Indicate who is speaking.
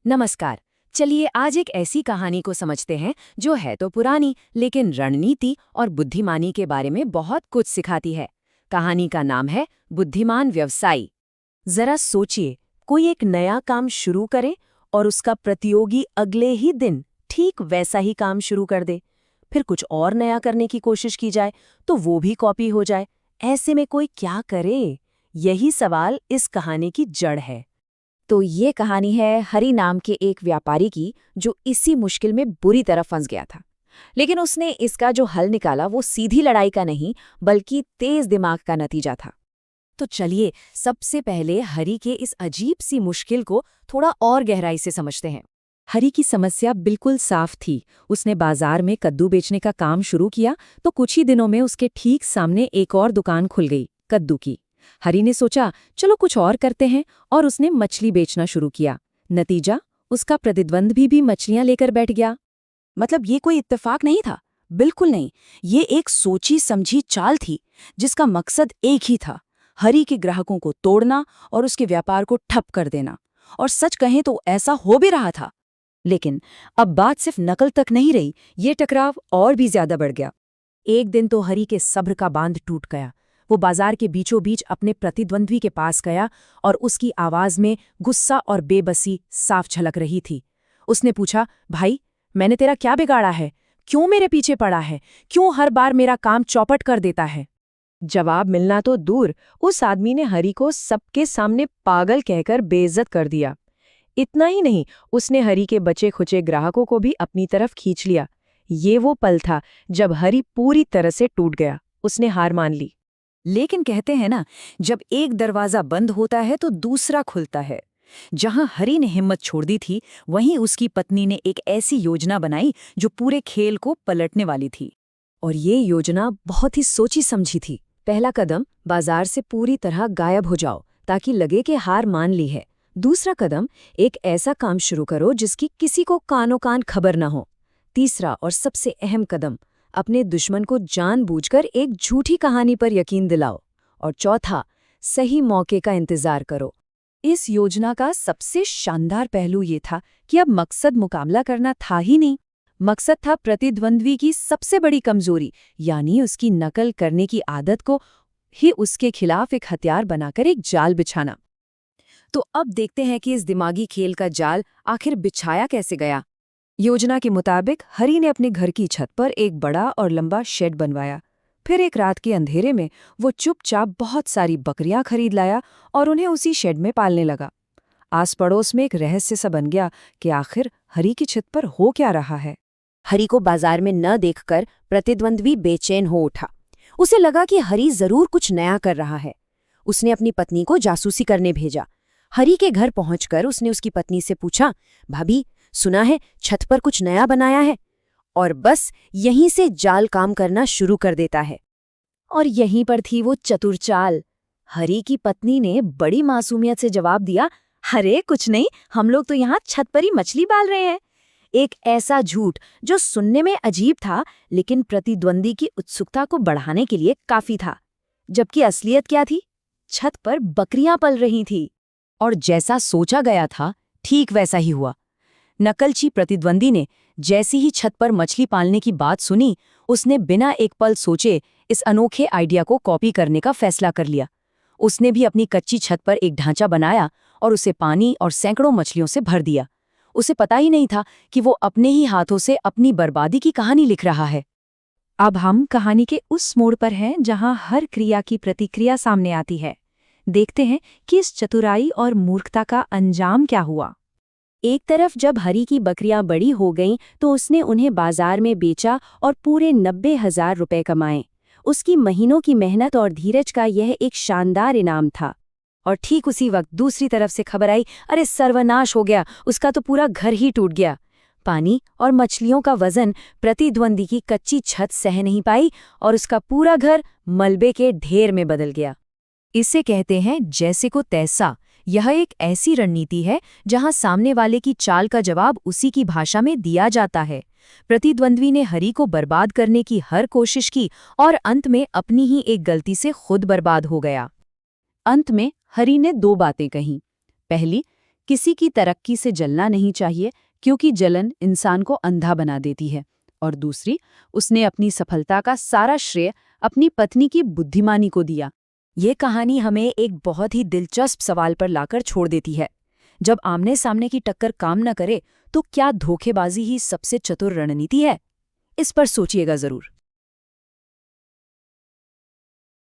Speaker 1: नमस्कार। चलिए आज एक ऐसी कहानी को समझते हैं जो है तो पुरानी लेकिन रणनीति और बुद्धिमानी के बारे में बहुत कुछ सिखाती है। कहानी का नाम है बुद्धिमान व्यवसायी। जरा सोचिए, कोई एक नया काम शुरू करे और उसका प्रतियोगी अगले ही दिन ठीक वैसा ही काम शुरू कर दे। फिर कुछ और नया करने की कोशिश की जाए तो वो भी कॉपी हो जाए। ऐसे में कोई क्या करे? यही सवाल इस कहानी की जड़ है।
Speaker 2: तो ये कहानी है हरि नाम के एक व्यापारी की जो इसी मुश्किल में बुरी तरह फंस गया था। लेकिन उसने इसका जो हल निकाला वो सीधी लड़ाई का नहीं बल्कि तेज दिमाग का नतीजा था।
Speaker 1: तो चलिए सबसे पहले हरि के इस अजीब सी मुश्किल को थोड़ा और गहराई से समझते हैं। हरि की समस्या बिल्कुल साफ थी। उसने बाजार में कद्दू बेचने का काम शुरू किया तो कुछ ही दिनों में उसके ठीक सामने एक और दुकान खुल गई, कद्दू की। हरि ने सोचा चलो कुछ और करते हैं और उसने मछली बेचना शुरू किया। नतीजा, उसका प्रतिद्वंद्वी भी मछलियां लेकर बैठ गया। मतलब ये कोई इत्तेफाक नहीं था, बिल्कुल नहीं। ये एक सोची समझी चाल थी जिसका मकसद एक ही था, हरि के ग्राहकों को तोड़ना और उसके व्यापार को ठप कर देना। और सच कहें तो ऐसा हो भी रहा था। लेकिन अब बात सिर्फ नकल तक नहीं रही, ये टकराव और भी ज्यादा बढ़ गया। एक दिन तो हरि के सब्र का बांध टूट गया। वो बाजार के बीचों बीच अपने प्रतिद्वंद्वी के पास गया और उसकी आवाज में गुस्सा और बेबसी साफ झलक रही थी। उसने पूछा, भाई, मैंने तेरा क्या बिगाड़ा है? क्यों मेरे पीछे पड़ा है? क्यों हर बार मेरा काम चौपट कर देता है? जवाब मिलना तो दूर, उस आदमी ने हरि को सबके सामने पागल कहकर बेइज्जत कर दिया। इतना ही नहीं, उसने हरि के बचे खुचे ग्राहकों को भी अपनी तरफ खींच लिया। ये वो पल था जब हरि पूरी तरह से टूट गया। उसने हार मान ली। लेकिन कहते हैं ना, जब एक दरवाजा बंद होता है तो दूसरा खुलता है। जहां हरि ने हिम्मत छोड़ दी थी, वहीं उसकी पत्नी ने एक ऐसी योजना बनाई जो पूरे खेल को पलटने वाली थी। और ये योजना बहुत ही सोची समझी थी। पहला कदम, बाजार से पूरी तरह गायब हो जाओ ताकि लगे कि हार मान ली है। दूसरा कदम, एक ऐसा काम शुरू करो जिसकी किसी को कानो कान खबर न हो। तीसरा और सबसे अहम कदम, अपने दुश्मन को जानबूझकर एक झूठी कहानी पर यकीन दिलाओ। और चौथा, सही मौके का इंतजार करो। इस योजना का सबसे शानदार पहलू ये था कि अब मकसद मुकाबला करना था ही नहीं। मकसद था प्रतिद्वंद्वी की सबसे बड़ी कमजोरी, यानी उसकी नकल करने की आदत को ही उसके खिलाफ एक हथियार बनाकर एक जाल बिछाना। तो अब देखते हैं कि इस दिमागी खेल का जाल आखिर बिछाया कैसे गया। योजना के मुताबिक हरि ने अपने घर की छत पर एक बड़ा और लंबा शेड बनवाया। फिर एक रात के अंधेरे में वो चुपचाप बहुत सारी बकरियां खरीद लाया और उन्हें उसी शेड में पालने लगा। आस पड़ोस में एक रहस्य सा बन गया कि आखिर हरि की छत पर हो क्या रहा है।
Speaker 2: हरि को बाजार में न देखकर प्रतिद्वंद्वी बेचैन हो उठा। उसे लगा कि हरि जरूर कुछ नया कर रहा है। उसने अपनी पत्नी को जासूसी करने भेजा। हरि के घर पहुंचकर उसने उसकी पत्नी से पूछा, भाभी, सुना है छत पर कुछ नया बनाया है? और बस यहीं से जाल काम करना शुरू कर देता है। और यहीं पर थी वो चतुर चाल। हरि की पत्नी ने बड़ी मासूमियत से जवाब दिया, अरे कुछ नहीं, हम लोग तो यहाँ छत पर ही मछली पाल रहे हैं। एक ऐसा झूठ जो सुनने में अजीब था लेकिन प्रतिद्वंदी की उत्सुकता को बढ़ाने के लिए काफी था। जबकि असलियत क्या थी? छत पर बकरियां पल रही थी। और जैसा सोचा गया था ठीक वैसा ही हुआ। नकलची प्रतिद्वंदी ने जैसी ही छत पर मछली पालने की बात सुनी, उसने बिना एक पल सोचे इस अनोखे आइडिया को कॉपी करने का फैसला कर लिया। उसने भी अपनी कच्ची छत पर एक ढांचा बनाया और उसे पानी और सैकड़ों मछलियों से भर दिया। उसे पता ही नहीं था कि वो अपने ही हाथों से अपनी बर्बादी की कहानी लिख रहा है। अब हम कहानी के उस मोड़ पर हैं जहां हर क्रिया की प्रतिक्रिया सामने आती है। देखते हैं कि इस चतुराई और मूर्खता का अंजाम क्या हुआ। एक तरफ जब हरि की बकरियां बड़ी हो गईं तो उसने उन्हें बाजार में बेचा और पूरे 90,000 रुपए कमाए। उसकी महीनों की मेहनत और धीरज का यह एक शानदार इनाम था। और ठीक उसी वक्त दूसरी तरफ से खबर आई, अरे सर्वनाश हो गया, उसका तो पूरा घर ही टूट गया। पानी और मछलियों का वजन प्रतिद्वंदी की कच्ची छत सह नहीं पाई और उसका पूरा घर मलबे के ढेर में बदल गया। इसे कहते हैं जैसे को तैसा। यह एक ऐसी रणनीति है जहां सामने वाले की चाल का जवाब उसी की भाषा में दिया जाता है। प्रतिद्वंद्वी ने हरि को बर्बाद करने की हर कोशिश की और अंत में अपनी ही एक गलती से खुद बर्बाद हो गया। अंत में हरि ने दो बातें कहीं। पहली,
Speaker 1: किसी की तरक्की से जलना नहीं चाहिए क्योंकि जलन इंसान को अंधा बना देती है। और दूसरी, उसने अपनी सफलता का सारा श्रेय अपनी पत्नी की बुद्धिमानी को दिया। ये कहानी हमें एक बहुत ही दिलचस्प सवाल पर लाकर छोड़ देती है। जब आमने सामने की टक्कर काम न करे तो क्या धोखेबाजी ही सबसे चतुर रणनीति है? इस पर सोचिएगा जरूर।